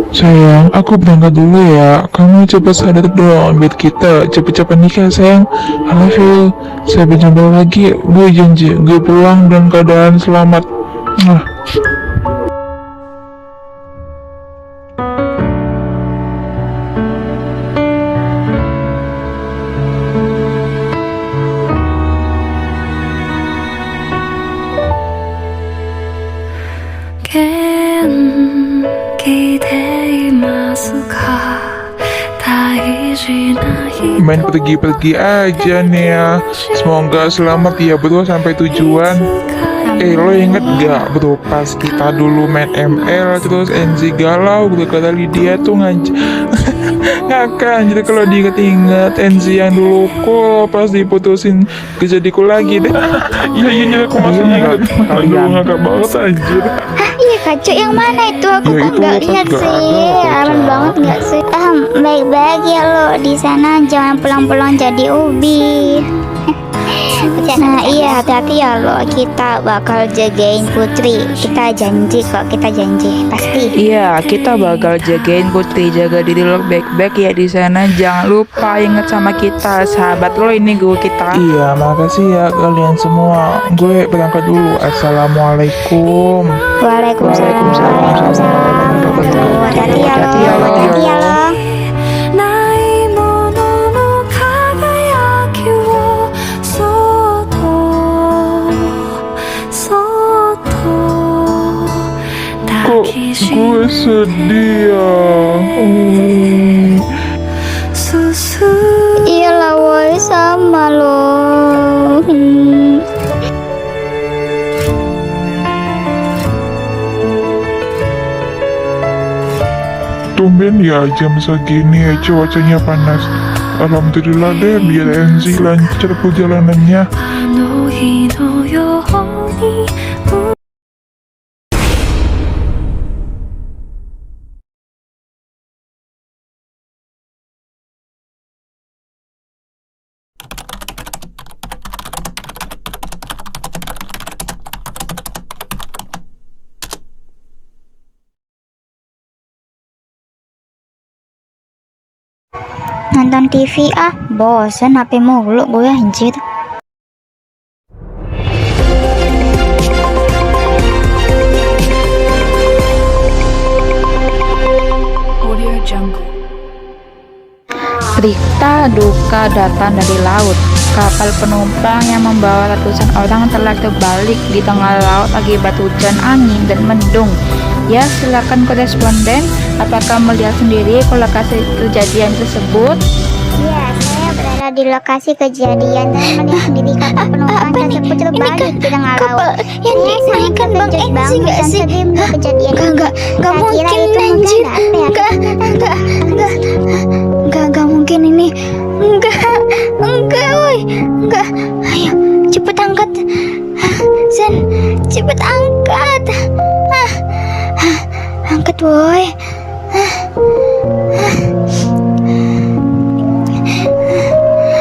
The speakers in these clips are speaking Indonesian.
Sayang, aku berangkat dulu ya. Kamu cepat sadar dong, biar kita cepet-cepet nikah sayang. I love you. Sampai jumpa lagi. Gue janji, gue pulang dalam keadaan selamat. Mwah. Main pergi-pergi aja nih ya. Semoga selamat ya bro sampai tujuan. Lo inget gak bro pas kita dulu main ML terus NZ galau bro kata Lydia tuh ngakak anjir kalau diinget-inget NZ yang dulu kok pas diputusin kejadiku lagi deh. Iya aku masih inget. Aduh ngakak banget anjir. Iya kacau yang mana itu aku Ya, kan itu nggak pas lihat nggak sih, ada, aman Kak. banget nggak sih? Baik-baik ya lo di sana, jangan pulang-pulang jadi ubi. Nah iya hati-hati ya lo, kita bakal jagain Putri. Kita janji kok, kita janji pasti. Iya, kita bakal jagain Putri, jaga diri lo baik-baik ya di sana. Jangan lupa inget sama kita, sahabat lo ini gue kita. Iya, makasih ya kalian semua. Gue berangkat dulu. Assalamualaikum. Waalaikumsalam. Hati-hati ya lo, Hati-hati ya lo. hati-hati ya lo. ないものの輝きをそっとそっと Kok 抱きし gue め sedih ya? Iyalah woi sama lo. Tumben ya jam segini ya cuacanya panas. Alhamdulillah deh biar NZ lancar perjalanannya. あの日のように Nonton TV bosen HP mulu gue anjir. Berita duka datang dari laut. Kapal penumpang yang membawa ratusan orang telah terbalik di tengah laut akibat hujan angin dan mendung. Ya, silakan koresponden. Apakah melihat sendiri ke lokasi kejadian tersebut? Iya, saya berada di lokasi kejadian dan melihat sendiri kapal penumpang tersebut terbalik di tengah laut. Yang ini kan Bang Enzi nggak sih? Kejadian nggak mungkin anjir. Nggak mungkin ini. Enggak, woi, enggak. Ayo, cepet angkat. Zen, cepet angkat. Angkat, woi.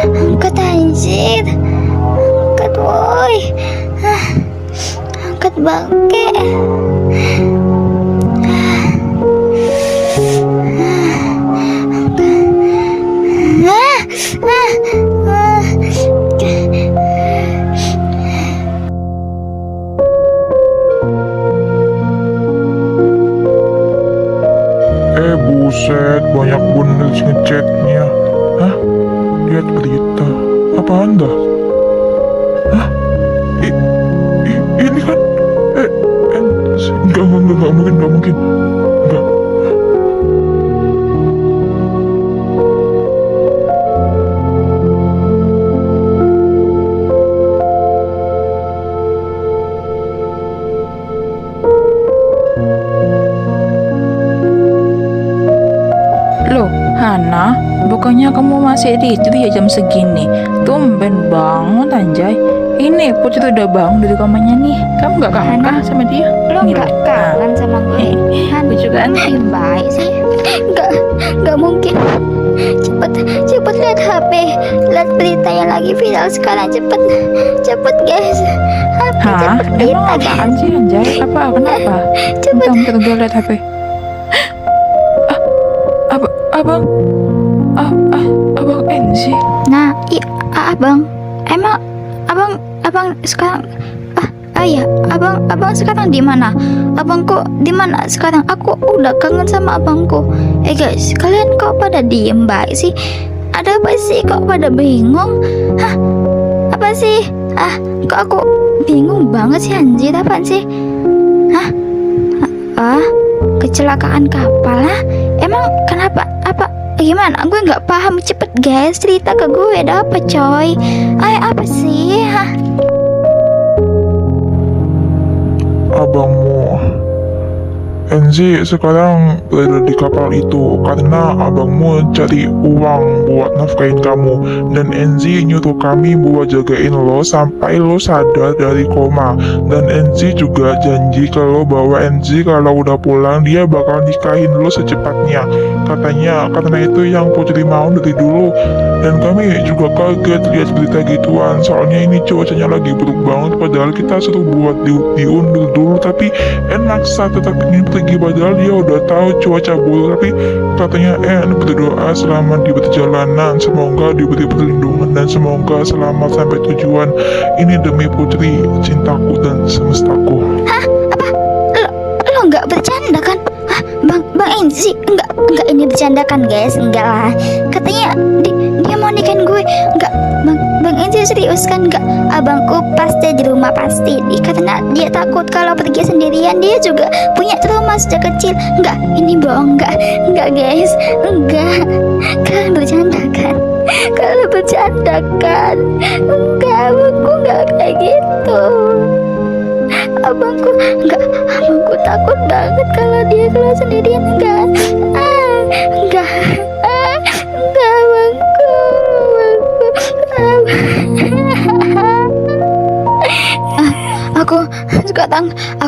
Angkat anjir. Angkat woi. Angkat bangke. Buset, banyak bener ngechatnya. Hah? Lihat berita. Apaan dah? Hah? Ini kan enggak mungkin. Enggak. Loh, Hana, bukannya kamu masih tidur ya jam segini? Tumben banget anjay. Ini Putri udah bangun dari kamarnya nih. Kamu gak kangen kah sama dia? Lo Nih, nggak loh. kangen sama gue? Gue juga aneh. Baik sih. Nggak mungkin. Cepet lihat HP, lihat berita yang lagi viral sekarang. Cepet guys. HP Hah? cepet berita Emang apaan guys. sih anjay? Kenapa? Cepet. Bentar, gue liat HP. abang, abang Enzi. Nah, abang, emang abang sekarang ya, abang sekarang di mana? Abangku di mana sekarang? Aku udah kangen sama abangku. Guys, kalian kok pada diem baik sih? Ada apa sih? Kok pada bingung? Hah? Apa sih? Kok aku bingung banget sih, anjir, apaan sih? Hah? Kecelakaan kapal, Emang kenapa? Apa? Gimana? Gue nggak paham. Cepet guys, cerita ke gue. Ada apa coy? Apa sih? Abangmu Enzi sekarang berada di kapal itu karena abangmu cari uang buat nafkahin kamu, dan Enzi nyuruh kami buat jagain lo sampai lo sadar dari koma. Dan Enzi juga janji kalau bahwa Enzi kalau udah pulang dia bakal nikahin lo secepatnya. Katanya karena itu yang Putri mau dari dulu, dan kami juga kaget lihat berita gituan. Soalnya ini cuacanya lagi buruk banget, padahal kita suruh buat diundur dulu, tapi enak saat tetap ingin pergi, padahal dia udah tahu cuaca buruk. Tapi katanya berdoa selama di perjalanan, semoga diberi perlindungan dan semoga selamat sampai tujuan. Ini demi Putri, cintaku dan semestaku. Lo nggak bercanda kan? Bang Enzi, enggak ini bercanda kan guys? Enggak lah. Katanya dia mau nikahin gue. Enggak, Bang Enzi serius kan? Enggak, abangku pasti di rumah pasti. Karena dia takut kalau pergi sendirian. Dia juga punya trauma sejak kecil. Enggak, ini bohong. Enggak guys, enggak. Kalian bercanda kan? Kalian bercanda kan? Enggak, abangku enggak kayak gitu. Abangku takut banget kalau dia keluar sendirian. Enggak abangku.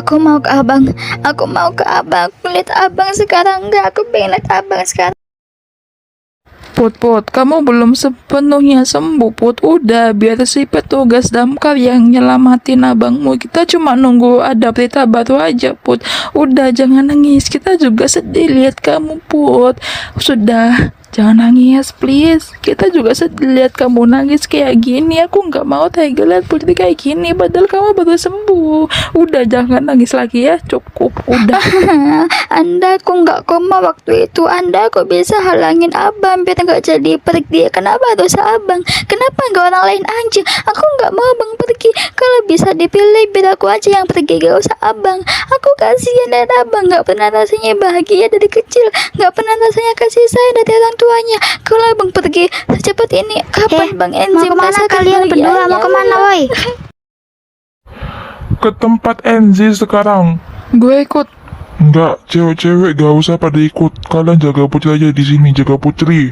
Aku mau ke abang. Lihat abang sekarang. Enggak, aku pengen lihat abang sekarang. Put, kamu belum sepenuhnya sembuh, Put. Udah, biar si petugas damkar yang nyelamatin abangmu. Kita cuma nunggu ada berita baru aja, Put. Udah, jangan nangis. Kita juga sedih lihat kamu, Put. Sudah, jangan nangis, please. Kita juga sedih lihat kamu nangis kayak gini. Aku nggak mau tega lihat Putri kayak gini, padahal kamu baru sembuh. Udah, jangan nangis lagi ya. Cukup, udah. Anda aku nggak koma waktu itu. Anda aku bisa halangin abang biar nggak jadi pergi. Kenapa harus abang? Kenapa nggak orang lain aja? Aku nggak mau abang pergi. Kalau bisa dipilih biar aku aja yang pergi, gak usah abang. Aku kasihan dan abang nggak pernah rasanya bahagia dari kecil. Nggak pernah rasanya kasih sayang dari orang tuanya. Kalau abang pergi secepat ini, kapan Bang Enzi mau kemana merasakan kalian berdua? bahagianya? Mau kemana woi? Ke tempat Enzi sekarang. Gue ikut. Enggak, cewek-cewek gak usah pada ikut. Kalian jaga Putri aja di sini, jaga Putri.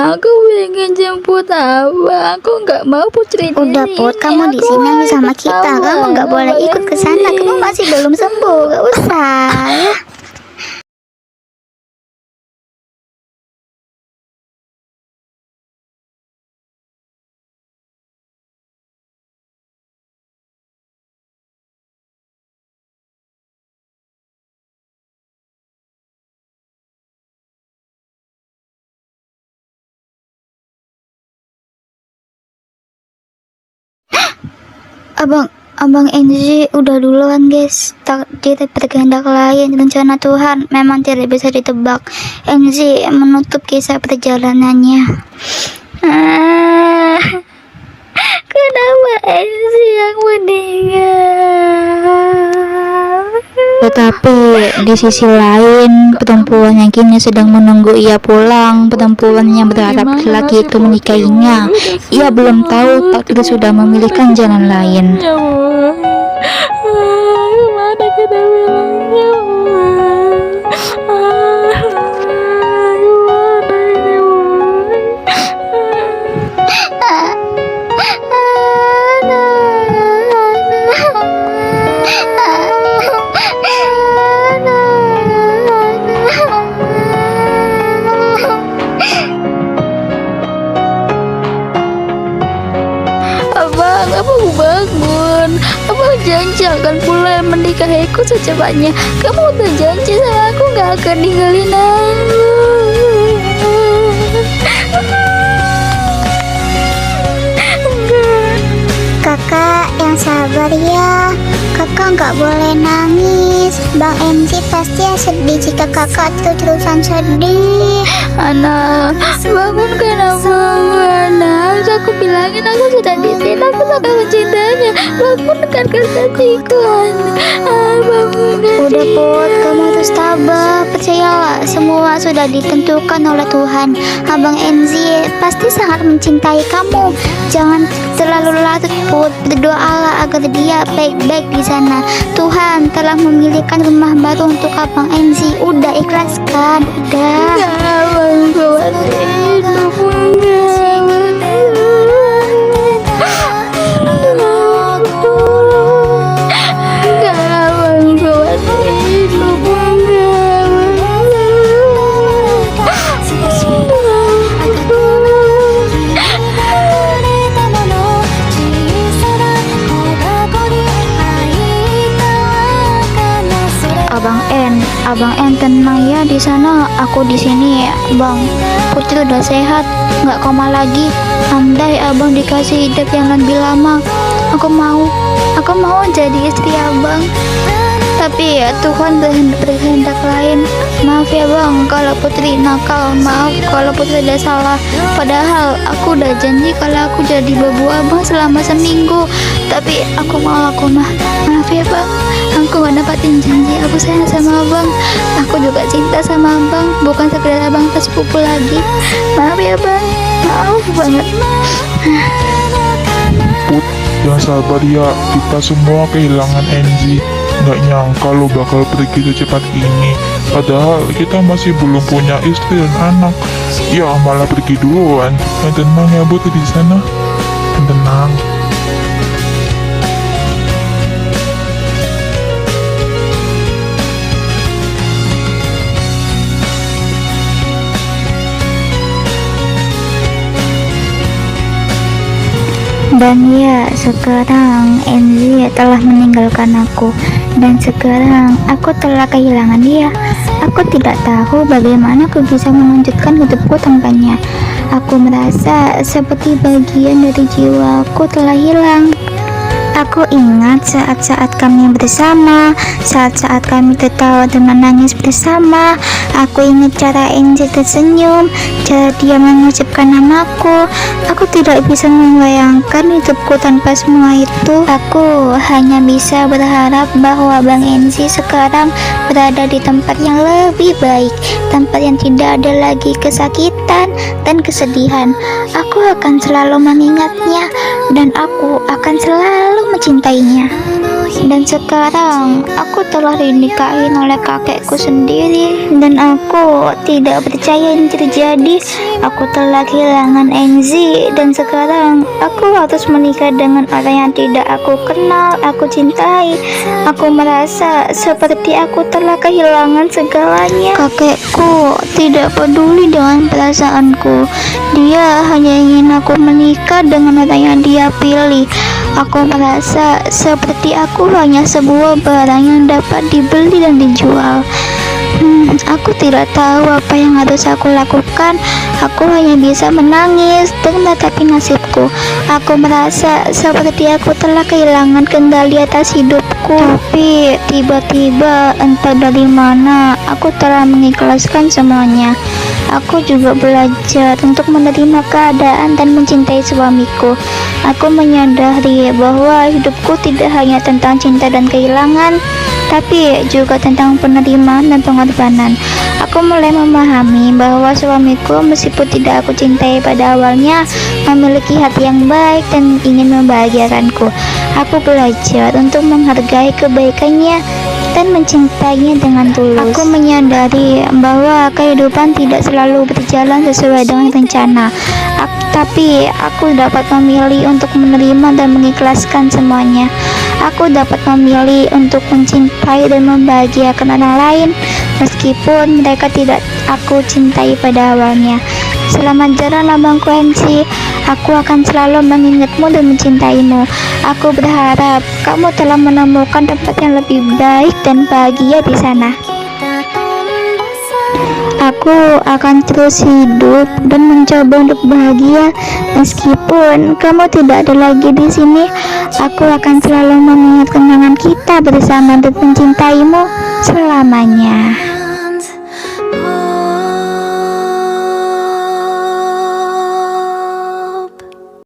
Aku pengen jemput abang. Aku nggak mau Putri. Udah Put, kamu di sini aja sama kita. Kamu nggak boleh ikut ke sana. Kamu masih belum sembuh. Gak usah. Ya. Abang Enzi udah duluan guys. Takdir berkehendak lain, rencana Tuhan memang tidak bisa ditebak. Enzi menutup kisah perjalanannya. Kenapa Enzi yang meninggal? Tetapi di sisi lain, perempuan yang kini sedang menunggu ia pulang, perempuan yang berharap laki itu menikahinya. Ia belum tahu takdir sudah memilihkan jalan lain. Gimana kita bilangnya, Abang bangun. Abang Kamu janji akan pulang menikahiku secepatnya. Kamu udah janji sama aku gak akan ninggalin aku. Kakak yang sabar ya. Kakak nggak boleh nangis. Bang MC pasti sedih jika kakak terus-terusan sedih. Anak, bangunkan aku, anak. Aku bilangin aku sudah di sini, aku sangat mencintainya. Bangunkan kesatiku, anak. Bangunkan. Udah Put, kamu harus tabah. Percayalah, semua sudah ditentukan oleh Tuhan. Abang Enzi pasti sangat mencintai kamu. Jangan terlalu larut Put. Berdoalah agar dia baik-baik di sana. Tuhan telah memilihkan rumah baru untuk Abang Enzi. Udah ikhlaskan, udah. Abang En tenang ya di sana, aku di sini, Bang. Putri udah sehat, nggak koma lagi. Andai abang dikasih hidup yang lebih lama, aku mau jadi istri abang. Tapi ya Tuhan berkehendak lain. Maaf ya Bang kalau Putri nakal, maaf kalau Putri ada salah. Padahal aku udah janji kalau aku jadi babu abang selama seminggu. Tapi aku mah. Maaf ya Bang, aku gak dapatin janji. Aku sayang sama abang. Aku juga cinta sama abang, bukan sekedar abang sepupu lagi. Maaf ya Bang, maaf banget. Put, yang sabar ya, kita semua kehilangan Enzi. Nggak nyangka lo bakal pergi secepat ini. Padahal kita masih belum punya istri dan anak. Ya malah pergi duluan. Yang tenang ya Put di sana. Yang tenang. Dan ya, sekarang Enzi telah meninggalkan aku. Dan sekarang aku telah kehilangan dia. Aku tidak tahu bagaimana aku bisa melanjutkan hidupku tanpanya. Aku merasa seperti bagian dari jiwaku telah hilang. Aku ingat saat-saat kami bersama, saat-saat kami tertawa dan menangis bersama. Aku ingat cara Enzi tersenyum, cara dia mengucapkan namaku. Aku tidak bisa membayangkan hidupku tanpa semua itu. Aku hanya bisa berharap bahwa Bang Enzi sekarang berada di tempat yang lebih baik, tempat yang tidak ada lagi kesakitan dan kesedihan. Aku akan selalu mengingatnya dan aku akan selalu mencintainya. Dan sekarang aku telah dinikahin oleh kakekku sendiri dan aku tidak percaya ini terjadi. Aku telah kehilangan Enzi dan sekarang aku harus menikah dengan orang yang tidak aku kenal, aku cintai. Aku merasa seperti aku telah kehilangan segalanya. Kakekku tidak peduli dengan perasaanku. Dia hanya ingin aku menikah dengan orang yang dia pilih. Aku merasa seperti aku hanya sebuah barang yang dapat dibeli dan dijual. Aku tidak tahu apa yang harus aku lakukan. Aku hanya bisa menangis dan menatapi nasibku. Aku merasa seperti aku telah kehilangan kendali atas hidupku. Tapi tiba-tiba entah dari mana aku telah mengikhlaskan semuanya. Aku juga belajar untuk menerima keadaan dan mencintai suamiku. Aku menyadari bahwa hidupku tidak hanya tentang cinta dan kehilangan, tapi juga tentang penerimaan dan pengorbanan. Aku mulai memahami bahwa suamiku meskipun tidak aku cintai pada awalnya, memiliki hati yang baik dan ingin membahagiakanku. Aku belajar untuk menghargai kebaikannya dan mencintainya dengan tulus. Aku menyadari bahwa kehidupan tidak selalu berjalan sesuai dengan rencana. Tapi aku dapat memilih untuk menerima dan mengikhlaskan semuanya. Aku dapat memilih untuk mencintai dan membahagiakan orang lain meskipun mereka tidak aku cintai pada awalnya. Selamat jalan abangku Enzi. Aku akan selalu mengingatmu dan mencintaimu. Aku berharap kamu telah menemukan tempat yang lebih baik dan bahagia di sana. Aku akan terus hidup dan mencoba untuk bahagia meskipun kamu tidak ada lagi di sini. Aku akan selalu mengingat kenangan kita bersama dan mencintaimu selamanya.